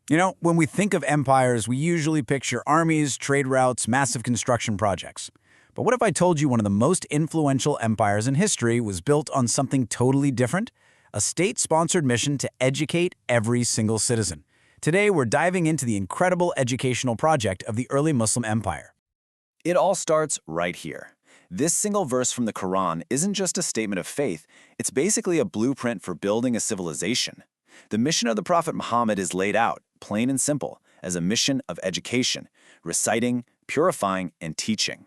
You know, when we think of empires, we usually picture armies, trade routes, massive construction projects. But what if I told you one of the most influential empires in history was built on something totally different? A state-sponsored mission to educate every single citizen. Today, we're diving into the incredible educational project of the early Muslim empire. It all starts right here. This single verse from the Quran isn't just a statement of faith, it's basically a blueprint for building a civilization. The mission of the Prophet Muhammad is laid out, plain and simple, as a mission of education, reciting, purifying, and teaching.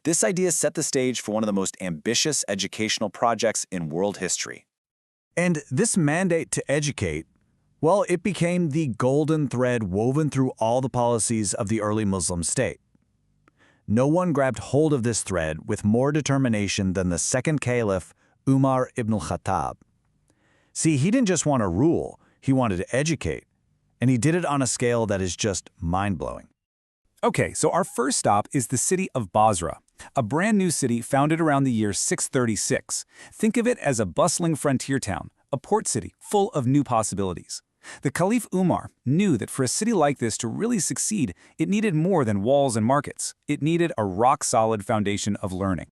This idea set the stage for one of the most ambitious educational projects in world history. And this mandate to educate, well, it became the golden thread woven through all the policies of the early Muslim state. No one grabbed hold of this thread with more determination than the second caliph, Umar ibn al-Khattab. See, he didn't just want to rule, he wanted to educate. And he did it on a scale that is just mind-blowing. Okay, so our first stop is the city of Basra, a brand new city founded around the year 636. Think of it as a bustling frontier town, a port city full of new possibilities. The Caliph Umar knew that for a city like this to really succeed, it needed more than walls and markets. It needed a rock-solid foundation of learning.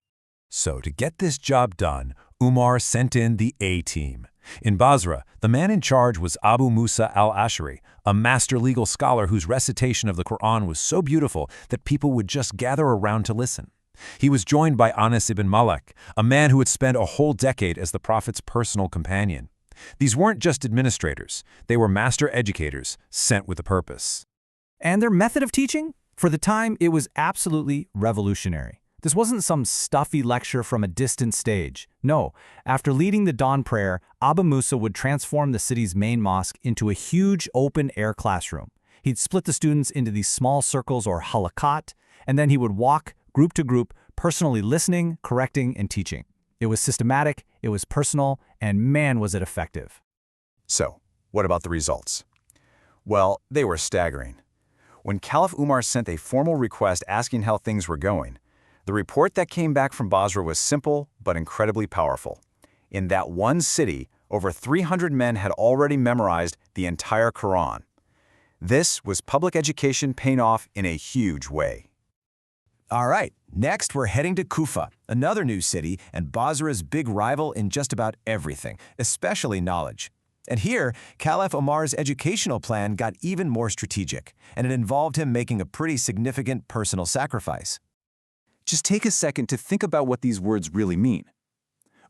So to get this job done, Umar sent in the A-team. In Basra, the man in charge was Abu Moosa al-Ash'ari, a master legal scholar whose recitation of the Qur'an was so beautiful that people would just gather around to listen. He was joined by Anas ibn Malik, a man who had spent a whole decade as the Prophet's personal companion. These weren't just administrators, they were master educators sent with a purpose. And their method of teaching? For the time, it was absolutely revolutionary. This wasn't some stuffy lecture from a distant stage. No, after leading the dawn prayer, Abu Moosa would transform the city's main mosque into a huge open-air classroom. He'd split the students into these small circles or halakat, and then he would walk, group to group, personally listening, correcting, and teaching. It was systematic, it was personal, and man was it effective. So, what about the results? Well, they were staggering. When Caliph Umar sent a formal request asking how things were going, the report that came back from Basra was simple but incredibly powerful. In that one city, over 300 men had already memorized the entire Quran. This was public education paying off in a huge way. All right, next we're heading to Kufa, another new city and Basra's big rival in just about everything, especially knowledge. And here, Caliph Umar's educational plan got even more strategic, and it involved him making a pretty significant personal sacrifice. Just take a second to think about what these words really mean.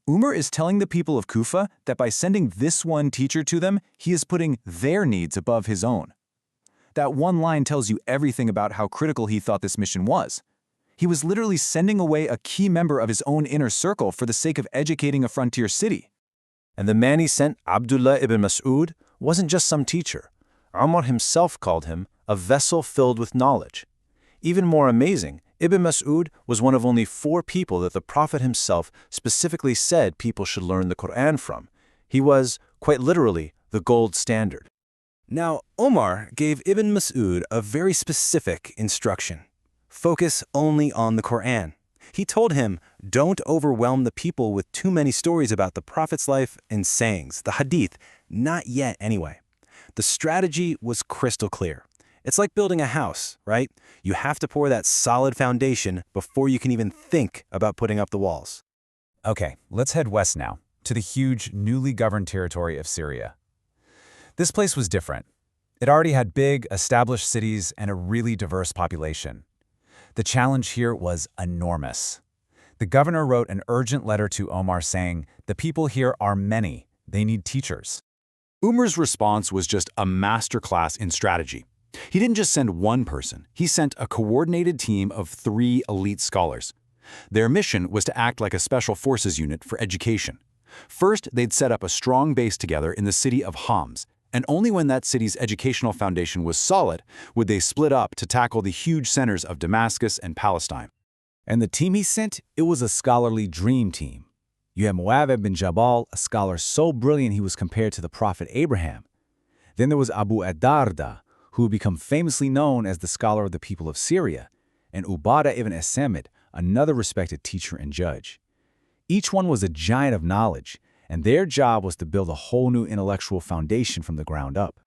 Umar is telling the people of Kufa that by sending this one teacher to them, he is putting their needs above his own. That one line tells you everything about how critical he thought this mission was. He was literally sending away a key member of his own inner circle for the sake of educating a frontier city. And the man he sent, Abdullah ibn Mas'ud, wasn't just some teacher. Umar himself called him a vessel filled with knowledge. Even more amazing, Ibn Mas'ud was one of only 4 people that the Prophet himself specifically said people should learn the Qur'an from. He was, quite literally, the gold standard. Now, Omar gave Ibn Mas'ud a very specific instruction. Focus only on the Qur'an. He told him, don't overwhelm the people with too many stories about the Prophet's life and sayings, the hadith, not yet anyway. The strategy was crystal clear. It's like building a house, right? You have to pour that solid foundation before you can even think about putting up the walls. Okay, let's head west now, to the huge, newly governed territory of Syria. This place was different. It already had big, established cities and a really diverse population. The challenge here was enormous. The governor wrote an urgent letter to Omar saying, the people here are many, they need teachers. Umar's response was just a masterclass in strategy. He didn't just send one person, he sent a coordinated team of 3 elite scholars. Their mission was to act like a special forces unit for education. First, they'd set up a strong base together in the city of Homs, and only when that city's educational foundation was solid would they split up to tackle the huge centers of Damascus and Palestine. And the team he sent, it was a scholarly dream team. You had Mu'adh ibn Jabal, a scholar so brilliant he was compared to the prophet Abraham. Then there was Abu ad-Darda, who would become famously known as the scholar of the people of Syria, and Ubadah ibn as-Samit, another respected teacher and judge. Each one was a giant of knowledge, and their job was to build a whole new intellectual foundation from the ground up.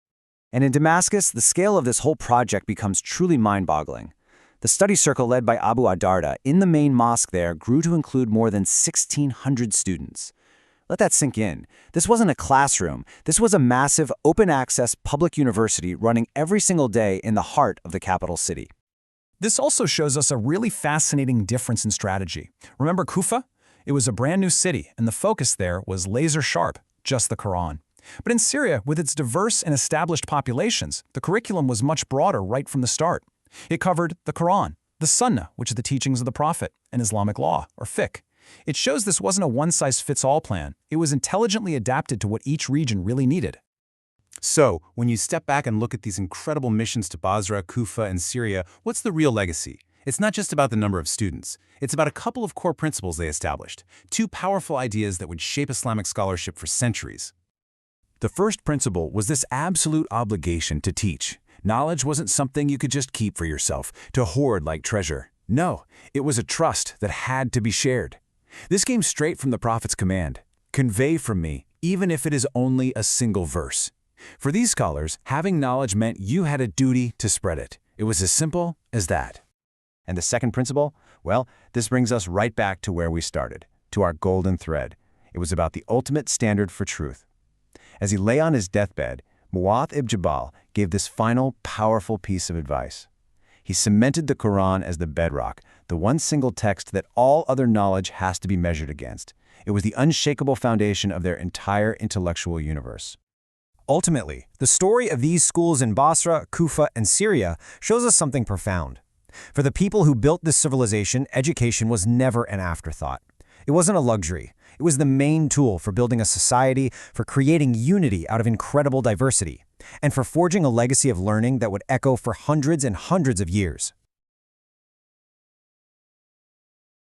And in Damascus, the scale of this whole project becomes truly mind-boggling. The study circle led by Abu ad-Darda in the main mosque there grew to include more than 1,600 students. Let that sink in. This wasn't a classroom. This was a massive, open-access public university running every single day in the heart of the capital city. This also shows us a really fascinating difference in strategy. Remember Kufa? It was a brand new city, and the focus there was laser-sharp, just the Qur'an. But in Syria, with its diverse and established populations, the curriculum was much broader right from the start. It covered the Qur'an, the Sunnah, which are the teachings of the Prophet, and Islamic law, or fiqh. It shows this wasn't a one-size-fits-all plan. It was intelligently adapted to what each region really needed. So, when you step back and look at these incredible missions to Basra, Kufa, and Syria, what's the real legacy? It's not just about the number of students. It's about a couple of core principles they established, two powerful ideas that would shape Islamic scholarship for centuries. The first principle was this absolute obligation to teach. Knowledge wasn't something you could just keep for yourself, to hoard like treasure. No, it was a trust that had to be shared. This came straight from the Prophet's command, "Convey from me, even if it is only a single verse." For these scholars, having knowledge meant you had a duty to spread it. It was as simple as that. And the second principle? Well, this brings us right back to where we started, to our golden thread. It was about the ultimate standard for truth. As he lay on his deathbed, Mu'adh ibn Jabal gave this final, powerful piece of advice. He cemented the Quran as the bedrock, the one single text that all other knowledge has to be measured against. It was the unshakable foundation of their entire intellectual universe. Ultimately, the story of these schools in Basra, Kufa, and Syria shows us something profound. For the people who built this civilization, education was never an afterthought. It wasn't a luxury. It was the main tool for building a society, for creating unity out of incredible diversity, and for forging a legacy of learning that would echo for hundreds and hundreds of years.